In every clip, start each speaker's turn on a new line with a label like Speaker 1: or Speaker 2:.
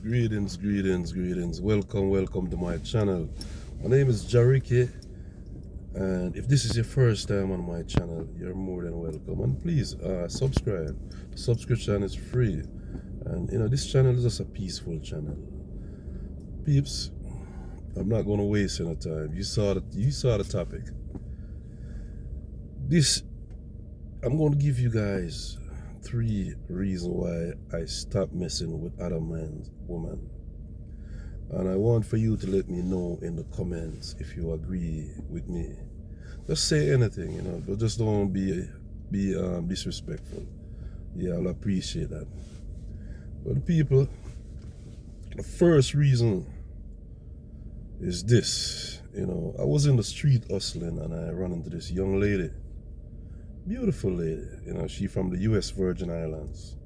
Speaker 1: Greetings. Welcome to my channel. My name is Jariki, and if this is your first time on my channel, you're more than welcome. And please subscribe. The subscription is free, and this channel is just a peaceful channel. Peeps, I'm not gonna waste any time. You saw the topic. I'm gonna give you guys 3 reasons why I stopped messing with other man's woman. And I want for you to let me know in the comments if you agree with me. Just say anything, but just don't be disrespectful. Yeah, I'll appreciate that. But people, the first reason is this. I was in the street hustling and I ran into this young lady. Beautiful lady, she from the US Virgin Islands.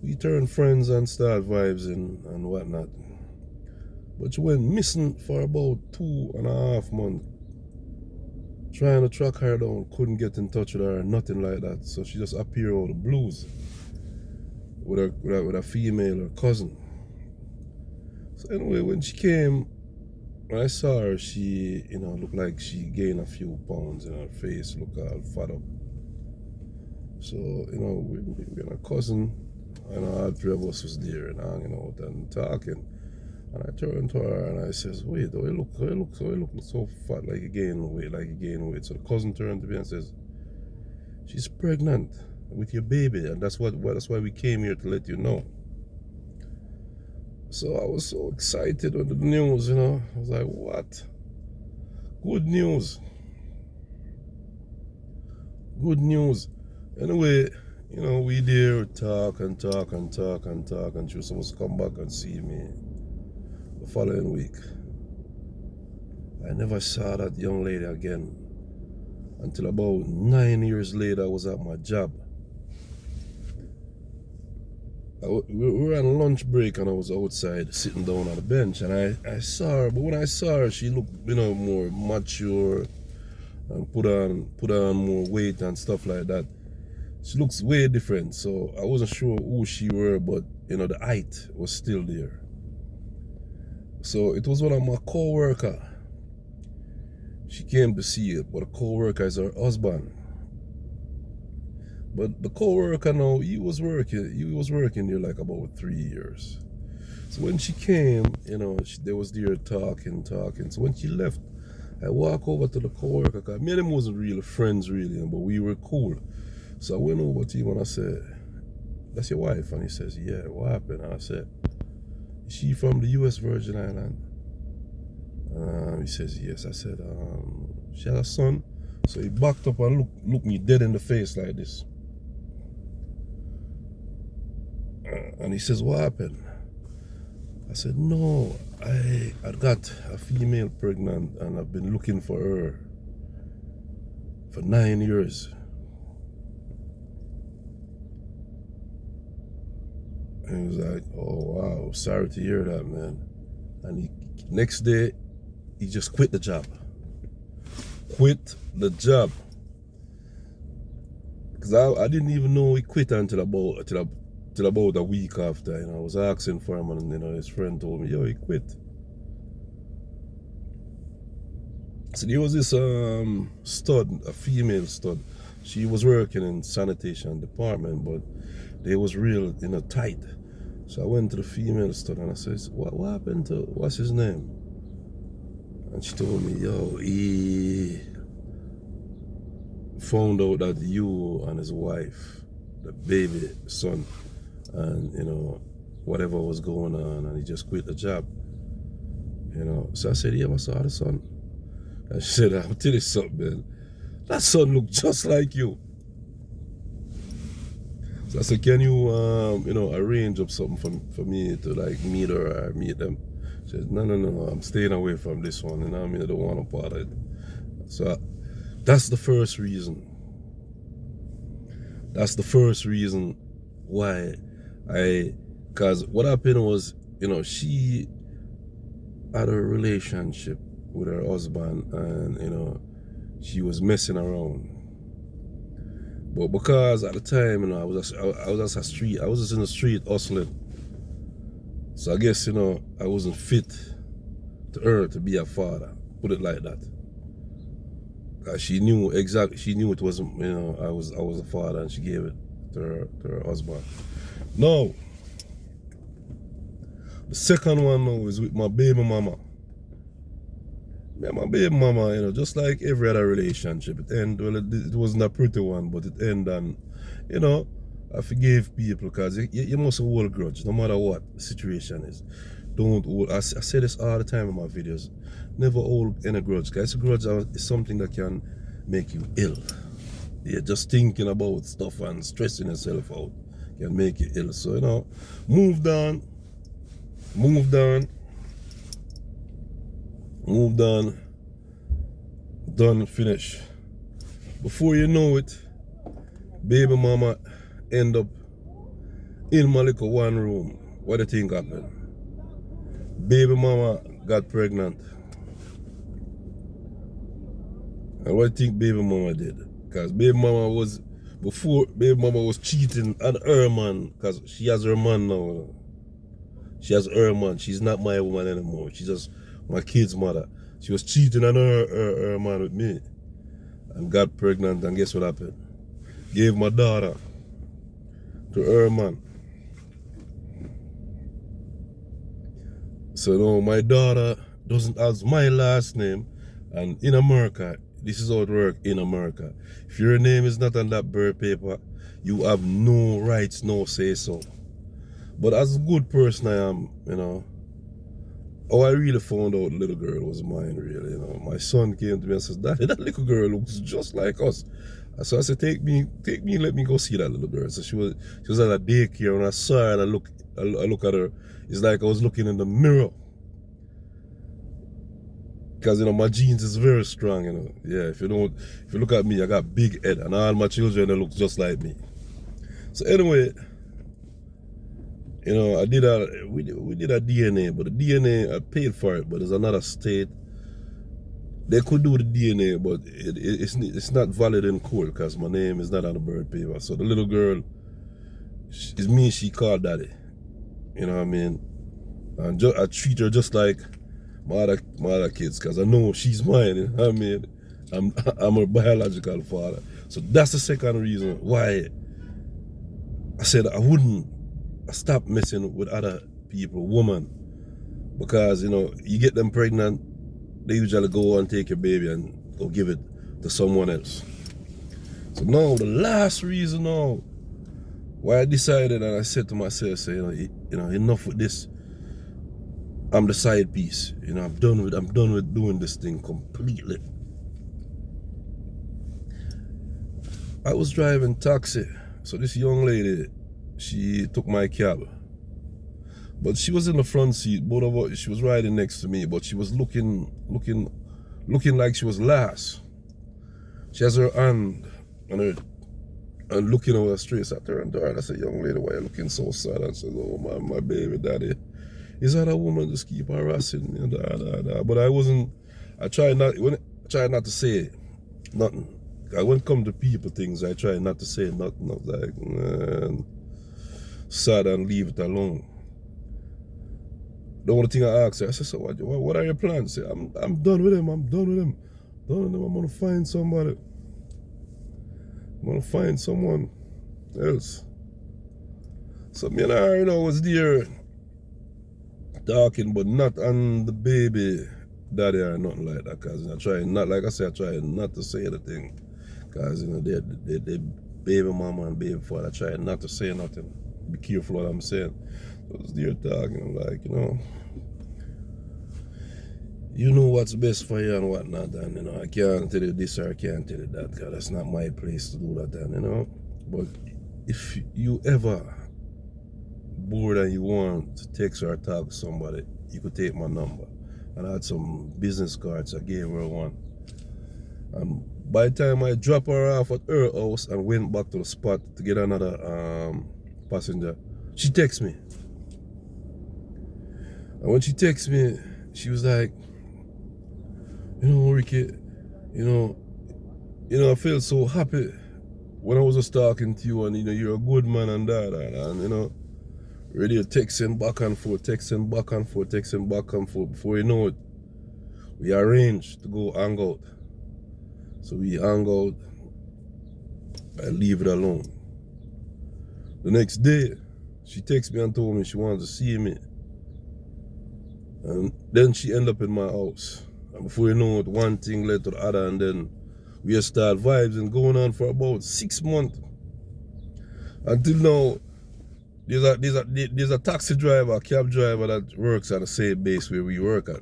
Speaker 1: We turned friends and start vibes and whatnot. But she went missing for about 2.5 months. Trying to track her down, couldn't get in touch with her, nothing like that. So she just appeared out of the blues with a female, her cousin. So anyway, when she came, when I saw her, she, looked like she gained a few pounds in her face, looked all fat up. So, we and her cousin, all 3 of us was there and hanging out and talking. And I turned to her and I says, wait, you look so fat, like you gain weight. So the cousin turned to me and says, she's pregnant with your baby, and that's why we came here to let you know. So I was so excited with the news, I was like, what? Good news. Anyway, we there talk, and she was supposed to come back and see me the following week. I never saw that young lady again until about 9 years later. I was at my job. We were on lunch break and I was outside sitting down on the bench, and I saw her. But when I saw her, she looked more mature and put on more weight and stuff like that. She looks way different, so I wasn't sure who she were, but the height was still there. So it was one of my co-worker. She came to see it, but the co-worker is her husband. But the co-worker now, he was working there like about 3 years. So when she came, they was there talking. So when she left, I walked over to the co-worker, because me and him wasn't really friends really, but we were cool. So I went over to him and I said, that's your wife? And he says, yeah, what happened? And I said, is she from the US Virgin Islands? He says, yes. I said, she has a son? So he backed up and looked me dead in the face like this. And he says, what happened? I said, no, I got a female pregnant and I've been looking for her for 9 years. And he was like, oh wow, sorry to hear that, man. And next day, he just quit the job. Because I didn't even know he quit until about a week after. I was asking for him, and his friend told me, yo, he quit. So there was this stud, a female stud. She was working in sanitation department, but they was real tight. So I went to the female stud and I said, what happened to, what's his name? And she told me, yo, he found out that you and his wife, the baby son, and whatever was going on, and he just quit the job. So I said, you ever saw the son? And she said, I'll tell you something, man. That son looked just like you. So I said, can you arrange up something for me to like meet her or meet them? She said, no, I'm staying away from this one, I don't want a part of it. So that's the first reason. That's the first reason why because what happened was, she had a relationship with her husband, and she was messing around. But because at the time, I was just in the street hustling. So I guess, I wasn't fit to her to be a father. Put it like that. She knew it wasn't, I was a father, and she gave it to her husband. Now, the second one now is with my baby mama. My baby mama, just like every other relationship, it wasn't a pretty one, but it ended, and, I forgive people because you must hold a grudge no matter what the situation is. Don't hold, I say this all the time in my videos, never hold any grudge, because a grudge is something that can make you ill. Yeah, just thinking about stuff and stressing yourself out can make you ill. So, moved on, done, finish. Before you know it, baby mama end up in my little one room. What do you think happened? Baby mama got pregnant. And what do you think baby mama did? Because baby mama was cheating on her man, because she has her man now. She has her man. She's not my woman anymore. She's just my kid's mother. She was cheating on her man with me. And got pregnant, and guess what happened? Gave my daughter to her man. So now my daughter doesn't have my last name, and in America, this is how it works in America. If your name is not on that birth paper, you have no rights, no say so. But as a good person I am, how I really found out the little girl was mine, really. My son came to me and says, "Daddy, that little girl looks just like us." So I said, take me, let me go see that little girl. So she was at a daycare, and I saw her, and I look at her. It's like I was looking in the mirror. Because my genes is very strong, Yeah, if you look at me, I got big head, and all my children, they look just like me. So anyway, we did a DNA, but the DNA, I paid for it, but there's another state. They could do the DNA, but it's not valid in court because my name is not on the birth paper. So the little girl, is me she called daddy. You know what I mean? And I treat her just like my other kids, because I know she's mine. You know what I mean? I'm her biological father. So that's the second reason why I said I stop messing with other people, women, because you get them pregnant, they usually go and take your baby and go give it to someone else. So now the last reason now why I decided, and I said to myself, enough with this. I'm the side piece. I'm done with doing this thing completely. I was driving taxi. So this young lady, she took my cab. But she was in the front seat. She was riding next to me, but she was looking like she was last. She has her hand and looking over straight. So I turned to her and I said, "Young lady, why are you looking so sad?" And she said, "Oh, my baby daddy. Is that a woman just keep harassing me?" But I try not to say nothing. When it comes to people things, I try not to say nothing. I was like, man, sad, and leave it alone. The only thing I asked her, I said, "So what are your plans?" She said, I'm done with him. I'm going to find somebody. I'm going to find someone else. So me and her, was there talking, but not on the baby daddy or nothing like that. Because I try not to say the thing. Because they baby mama and baby father, I try not to say nothing. Be careful what I'm saying. So I was there talking. I'm like, you know what's best for you and whatnot, and I can't tell you this or I can't tell you that, because that's not my place to do that, and but if you ever bored and you want to text or talk to somebody, you could take my number. And I had some business cards, I gave her one. And by the time I dropped her off at her house and went back to the spot to get another passenger, she texted me. And when she texted me, she was like, Ricky, I feel so happy when I was just talking to you and you're a good man and that and really texting back and forth, texting back and forth, texting back and forth. Before you know it, we arranged to go hang out. So we hang out, I leave it alone. The next day, she texted me and told me she wanted to see me. And then she ended up in my house. And before you know it, one thing led to the other, and then we start vibes and going on for about 6 months. Until now, there's a taxi driver, a cab driver that works at the same base where we work at.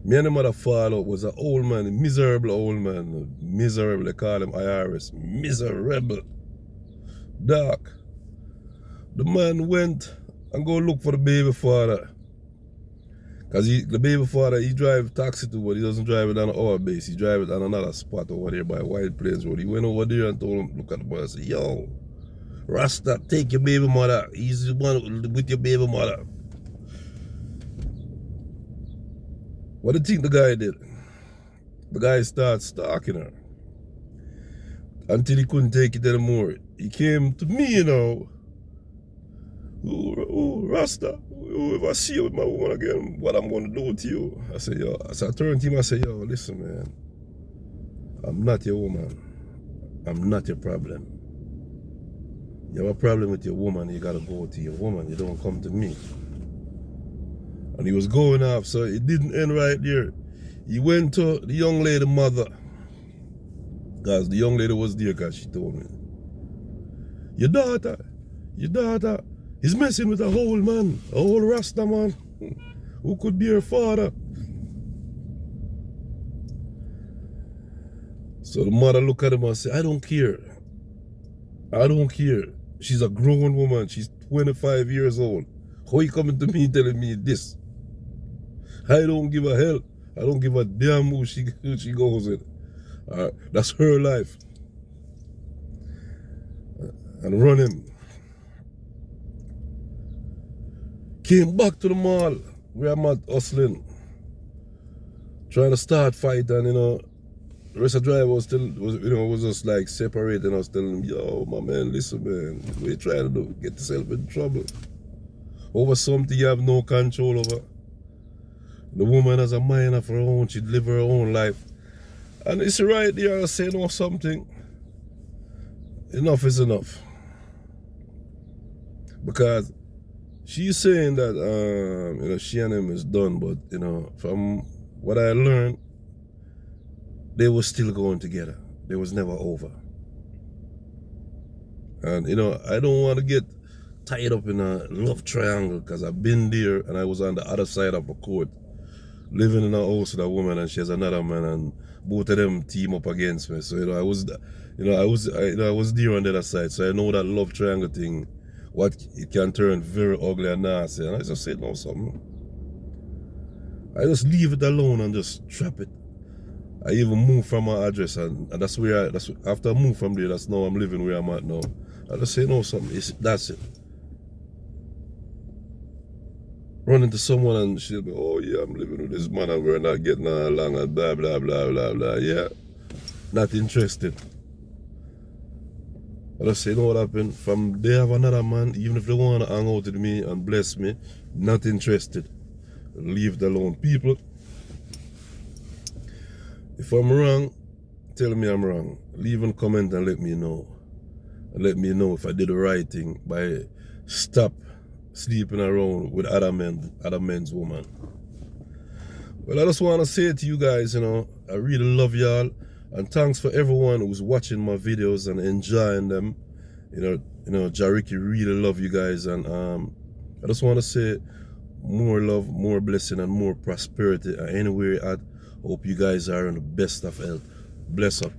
Speaker 1: Me and the mother fall out, was an old man, a miserable old man. Miserable, they call him IRS. Miserable. Dark. The man went and go look for the baby father. Because the baby father, he drive taxi too, but he doesn't drive it on our base. He drive it on another spot over there by White Plains Road. He went over there and told him, look at the boy and said, yo, Rasta, take your baby mother. He's the one with your baby mother. What do you think the guy did? The guy started stalking her. Until he couldn't take it anymore. He came to me, Oh, Rasta, if I see you with my woman again, what I'm going to do to you? I said, yo. So I turned to him and said, yo, listen, man. I'm not your woman. I'm not your problem. You have a problem with your woman, you got to go to your woman. You don't come to me. And he was going off, so it didn't end right there. He went to the young lady mother. Because the young lady was there because she told me. Your daughter is messing with a whole man, a whole Rasta man, who could be her father. So the mother looked at him and said, I don't care. I don't care. She's a grown woman. She's 25 years old. How you coming to me telling me this? I don't give a hell. I don't give a damn who she goes with. That's her life. And run him. Came back to the mall where I'm at hustling. Trying to start fight, and the rest of the driver was just like separating us, telling him, yo, my man, listen, man, what you trying to do? Get yourself in trouble. Over something you have no control over. The woman has a mind of her own, she live her own life. And it's right there, I say, no, something. Enough is enough. Because she's saying that, she and him is done, but, from what I learned, they were still going together. They was never over. And, I don't want to get tied up in a love triangle because I've been there and I was on the other side of the court, living in a house with a woman and she has another man, and both of them team up against me. So, I was there on the other side. So I know that love triangle thing, what it can turn very ugly and nasty. And I just said, no, something. I just leave it alone and just trap it. I even moved from my address, and that's where after I moved from there, that's now I'm living where I'm at now. I just say, no, something, that's it. Run into someone and she'll be, oh yeah, I'm living with this man and we're not getting along and blah, blah, blah, blah, blah. Yeah, not interested. I just say, you know what happened? From they have another man, even if they want to hang out with me and bless me, not interested. Leave it alone. People, if I'm wrong, tell me I'm wrong. Leave a comment and let me know. And let me know if I did the right thing by stop sleeping around with other men's woman. Well, I just want to say to you guys, I really love y'all, and thanks for everyone who's watching my videos and enjoying them. Jariki really love you guys, and I just want to say more love, more blessing, and more prosperity anywhere you're at. Hope you guys are in the best of health. Bless up.